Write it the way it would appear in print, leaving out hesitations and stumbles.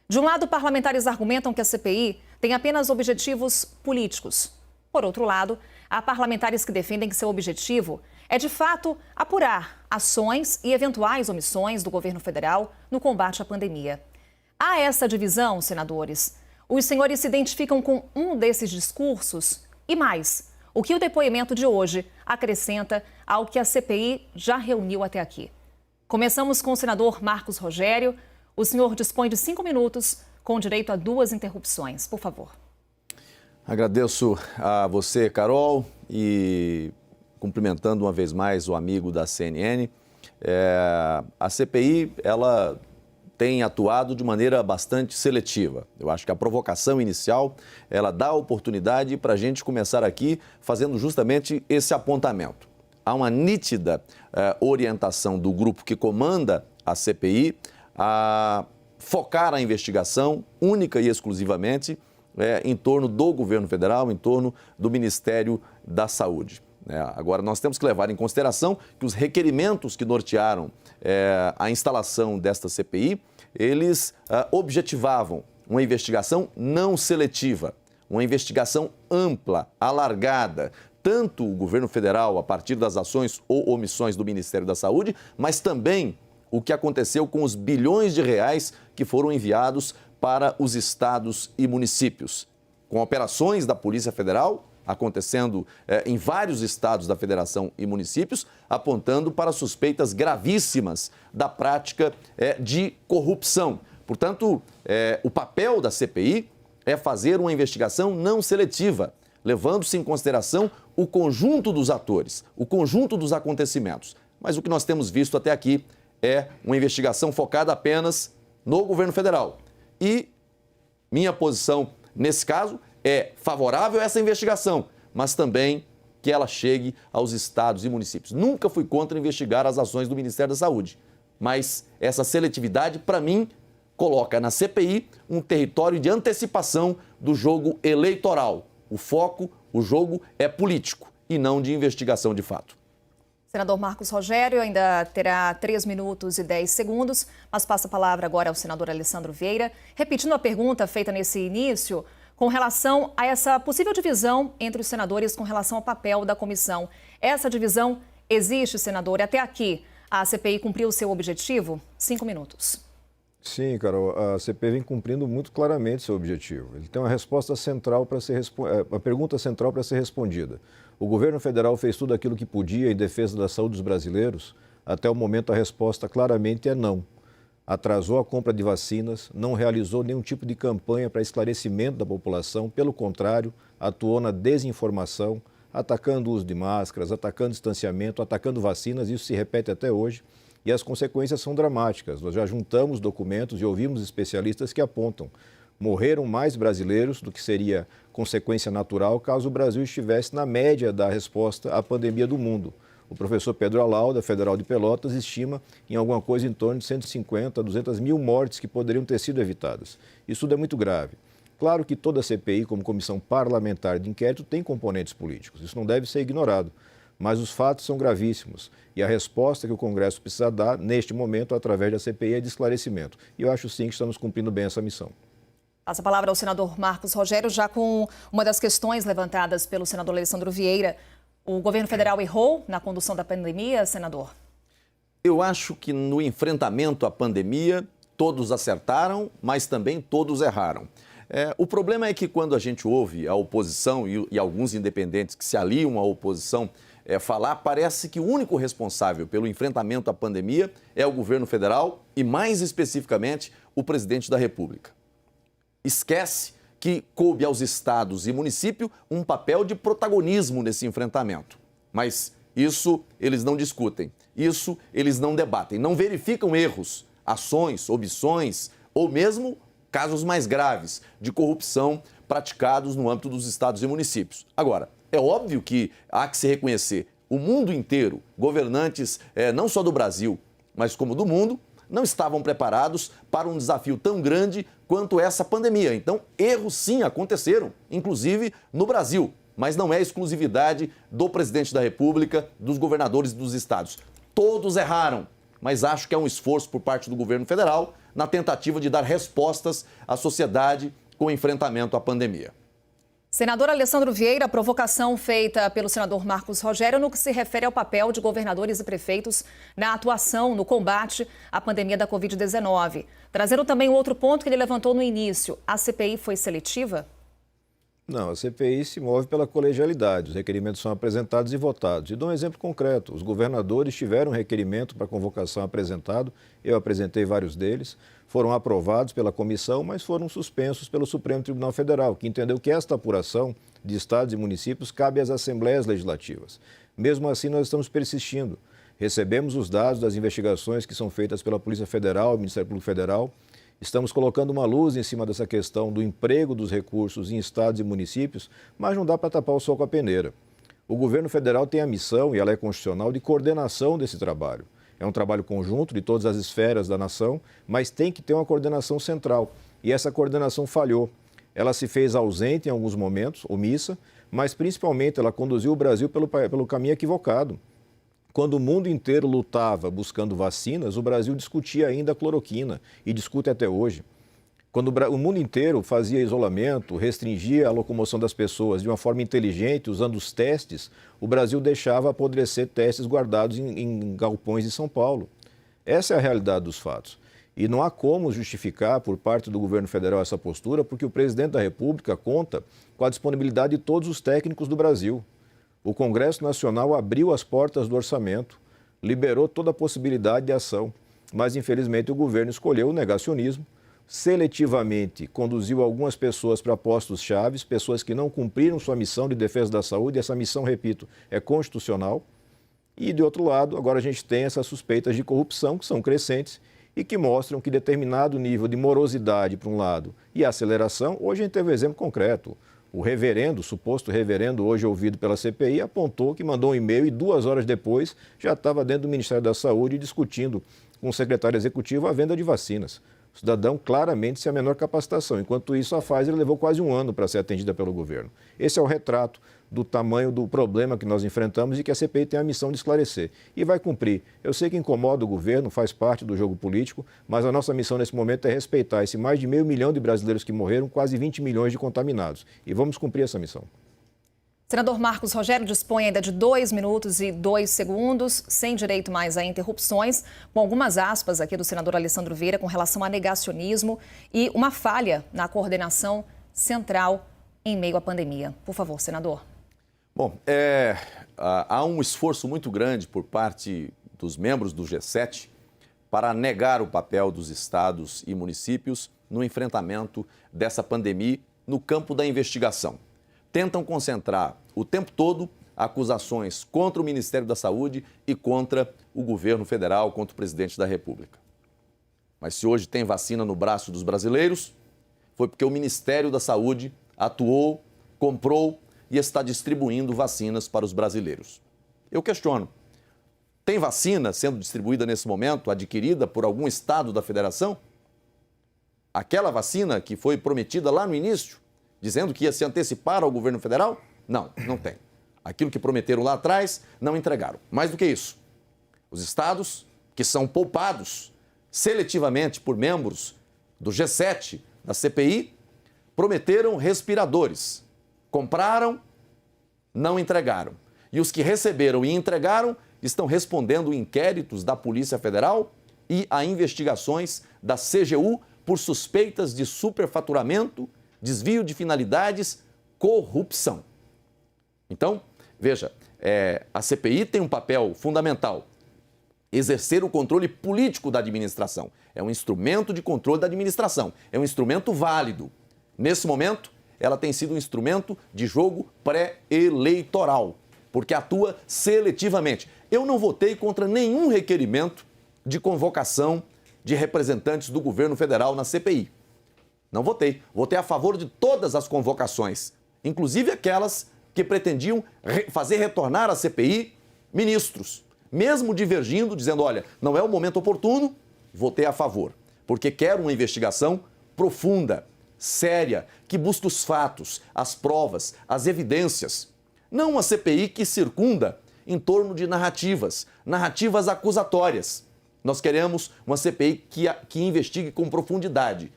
De um lado, parlamentares argumentam que a CPI tem apenas objetivos políticos. Por outro lado, há parlamentares que defendem que seu objetivo é, de fato, apurar ações e eventuais omissões do governo federal no combate à pandemia. Há essa divisão, senadores. Os senhores se identificam com um desses discursos? E mais, o que o depoimento de hoje acrescenta ao que a CPI já reuniu até aqui? Começamos com o senador Marcos Rogério. O senhor dispõe de 5 minutos, com direito a 2 interrupções. Por favor. Agradeço a você, Carol, e cumprimentando uma vez mais o amigo da CNN. A CPI, ela tem atuado de maneira bastante seletiva. Eu acho que a provocação inicial, ela dá a oportunidade para a gente começar aqui fazendo justamente esse apontamento. Há uma nítida orientação do grupo que comanda a CPI a focar a investigação única e exclusivamente em torno do governo federal, em torno do Ministério da Saúde. Agora, nós temos que levar em consideração que os requerimentos que nortearam a instalação desta CPI, eles objetivavam uma investigação não seletiva, uma investigação ampla, alargada, tanto o governo federal a partir das ações ou omissões do Ministério da Saúde, mas também o que aconteceu com os bilhões de reais que foram enviados para os estados e municípios, com operações da Polícia Federal acontecendo em vários estados da Federação e municípios, apontando para suspeitas gravíssimas da prática de corrupção. Portanto, o papel da CPI é fazer uma investigação não seletiva, levando-se em consideração o conjunto dos atores, o conjunto dos acontecimentos. Mas o que nós temos visto até aqui é uma investigação focada apenas no governo federal. E minha posição nesse caso é favorável a essa investigação, mas também que ela chegue aos estados e municípios. Nunca fui contra investigar as ações do Ministério da Saúde, mas essa seletividade, para mim, coloca na CPI um território de antecipação do jogo eleitoral. O foco, o jogo é político e não de investigação de fato. Senador Marcos Rogério ainda terá 3 minutos e 10 segundos, mas passa a palavra agora ao senador Alessandro Vieira, repetindo a pergunta feita nesse início com relação a essa possível divisão entre os senadores com relação ao papel da comissão. Essa divisão existe, senador, e até aqui a CPI cumpriu o seu objetivo? 5 minutos. Sim, Carol, a CPI vem cumprindo muito claramente seu objetivo. Ele tem uma resposta central para ser uma pergunta central para ser respondida. O governo federal fez tudo aquilo que podia em defesa da saúde dos brasileiros? Até o momento a resposta claramente é não. Atrasou a compra de vacinas, não realizou nenhum tipo de campanha para esclarecimento da população, pelo contrário, atuou na desinformação, atacando o uso de máscaras, atacando distanciamento, atacando vacinas, isso se repete até hoje. E as consequências são dramáticas. Nós já juntamos documentos e ouvimos especialistas que apontam: morreram mais brasileiros do que seria consequência natural caso o Brasil estivesse na média da resposta à pandemia do mundo. O professor Pedro Alau, da Federal de Pelotas, estima em alguma coisa em torno de 150 a 200 mil mortes que poderiam ter sido evitadas. Isso tudo é muito grave. Claro que toda a CPI, como comissão parlamentar de inquérito, tem componentes políticos. Isso não deve ser ignorado. Mas os fatos são gravíssimos e a resposta que o Congresso precisa dar, neste momento, através da CPI, é de esclarecimento. E eu acho sim que estamos cumprindo bem essa missão. Passa a palavra ao senador Marcos Rogério, já com uma das questões levantadas pelo senador Alessandro Vieira. O governo federal errou na condução da pandemia, senador? Eu acho que no enfrentamento à pandemia, todos acertaram, mas também todos erraram. O problema é que quando a gente ouve a oposição e alguns independentes que se aliam à oposição falar, parece que o único responsável pelo enfrentamento à pandemia é o governo federal e, mais especificamente, o presidente da República. Esquece que coube aos estados e municípios um papel de protagonismo nesse enfrentamento. Mas isso eles não discutem, isso eles não debatem, não verificam erros, ações, omissões ou mesmo casos mais graves de corrupção praticados no âmbito dos estados e municípios. Agora, é óbvio que há que se reconhecer o mundo inteiro, governantes não só do Brasil, mas como do mundo, não estavam preparados para um desafio tão grande quanto essa pandemia. Então, erros sim aconteceram, inclusive no Brasil, mas não é exclusividade do presidente da República, dos governadores dos estados. Todos erraram, mas acho que é um esforço por parte do governo federal na tentativa de dar respostas à sociedade com o enfrentamento à pandemia. Senador Alessandro Vieira, a provocação feita pelo senador Marcos Rogério no que se refere ao papel de governadores e prefeitos na atuação no combate à pandemia da Covid-19. Trazendo também um outro ponto que ele levantou no início, a CPI foi seletiva? Não, a CPI se move pela colegialidade. Os requerimentos são apresentados e votados. E dou um exemplo concreto. Os governadores tiveram um requerimento para convocação apresentado. Eu apresentei vários deles. Foram aprovados pela comissão, mas foram suspensos pelo Supremo Tribunal Federal, que entendeu que esta apuração de estados e municípios cabe às assembleias legislativas. Mesmo assim, nós estamos persistindo. Recebemos os dados das investigações que são feitas pela Polícia Federal, Ministério Público Federal. Estamos colocando uma luz em cima dessa questão do emprego dos recursos em estados e municípios, mas não dá para tapar o sol com a peneira. O governo federal tem a missão, e ela é constitucional, de coordenação desse trabalho. É um trabalho conjunto de todas as esferas da nação, mas tem que ter uma coordenação central. E essa coordenação falhou. Ela se fez ausente em alguns momentos, omissa, mas principalmente ela conduziu o Brasil pelo caminho equivocado. Quando o mundo inteiro lutava buscando vacinas, o Brasil discutia ainda a cloroquina e discute até hoje. Quando o mundo inteiro fazia isolamento, restringia a locomoção das pessoas de uma forma inteligente, usando os testes, o Brasil deixava apodrecer testes guardados em galpões de São Paulo. Essa é a realidade dos fatos. E não há como justificar por parte do governo federal essa postura, porque o presidente da República conta com a disponibilidade de todos os técnicos do Brasil. O Congresso Nacional abriu as portas do orçamento, liberou toda a possibilidade de ação, mas infelizmente o governo escolheu o negacionismo, seletivamente conduziu algumas pessoas para postos chaves, pessoas que não cumpriram sua missão de defesa da saúde, essa missão, repito, é constitucional. E, de outro lado, agora a gente tem essas suspeitas de corrupção que são crescentes e que mostram que determinado nível de morosidade, por um lado, e aceleração, hoje a gente teve um exemplo concreto. O reverendo, o suposto reverendo, hoje ouvido pela CPI, apontou que mandou um e-mail e 2 horas depois já estava dentro do Ministério da Saúde discutindo com o secretário executivo a venda de vacinas. O cidadão claramente sem a menor capacitação. Enquanto isso, a Pfizer levou quase 1 ano para ser atendida pelo governo. Esse é o retrato do tamanho do problema que nós enfrentamos e que a CPI tem a missão de esclarecer. E vai cumprir. Eu sei que incomoda o governo, faz parte do jogo político, mas a nossa missão nesse momento é respeitar esse mais de 500 mil de brasileiros que morreram, quase 20 milhões de contaminados. E vamos cumprir essa missão. Senador Marcos Rogério dispõe ainda de 2 minutos e 2 segundos, sem direito mais a interrupções, com algumas aspas aqui do senador Alessandro Vieira com relação a negacionismo e uma falha na coordenação central em meio à pandemia. Por favor, senador. Bom, há um esforço muito grande por parte dos membros do G7 para negar o papel dos estados e municípios no enfrentamento dessa pandemia no campo da investigação. Tentam concentrar o tempo todo acusações contra o Ministério da Saúde e contra o governo federal, contra o presidente da República. Mas se hoje tem vacina no braço dos brasileiros, foi porque o Ministério da Saúde atuou, comprou e está distribuindo vacinas para os brasileiros. Eu questiono, tem vacina sendo distribuída nesse momento, adquirida por algum estado da federação? Aquela vacina que foi prometida lá no início, dizendo que ia se antecipar ao governo federal? Não, não tem. Aquilo que prometeram lá atrás, não entregaram. Mais do que isso, os estados que são poupados seletivamente por membros do G7, da CPI, prometeram respiradores. Compraram, não entregaram. E os que receberam e entregaram estão respondendo inquéritos da Polícia Federal e a investigações da CGU por suspeitas de superfaturamento, desvio de finalidades, corrupção. Então, veja, a CPI tem um papel fundamental, exercer o controle político da administração. É um instrumento de controle da administração, é um instrumento válido. Nesse momento, ela tem sido um instrumento de jogo pré-eleitoral, porque atua seletivamente. Eu não votei contra nenhum requerimento de convocação de representantes do governo federal na CPI. Não votei. Votei a favor de todas as convocações, inclusive aquelas que pretendiam fazer retornar à CPI ministros, mesmo divergindo, dizendo, olha, não é o momento oportuno, votei a favor, porque quero uma investigação profunda, séria, que busque os fatos, as provas, as evidências. Não uma CPI que circunda em torno de narrativas acusatórias. Nós queremos uma CPI que investigue com profundidade.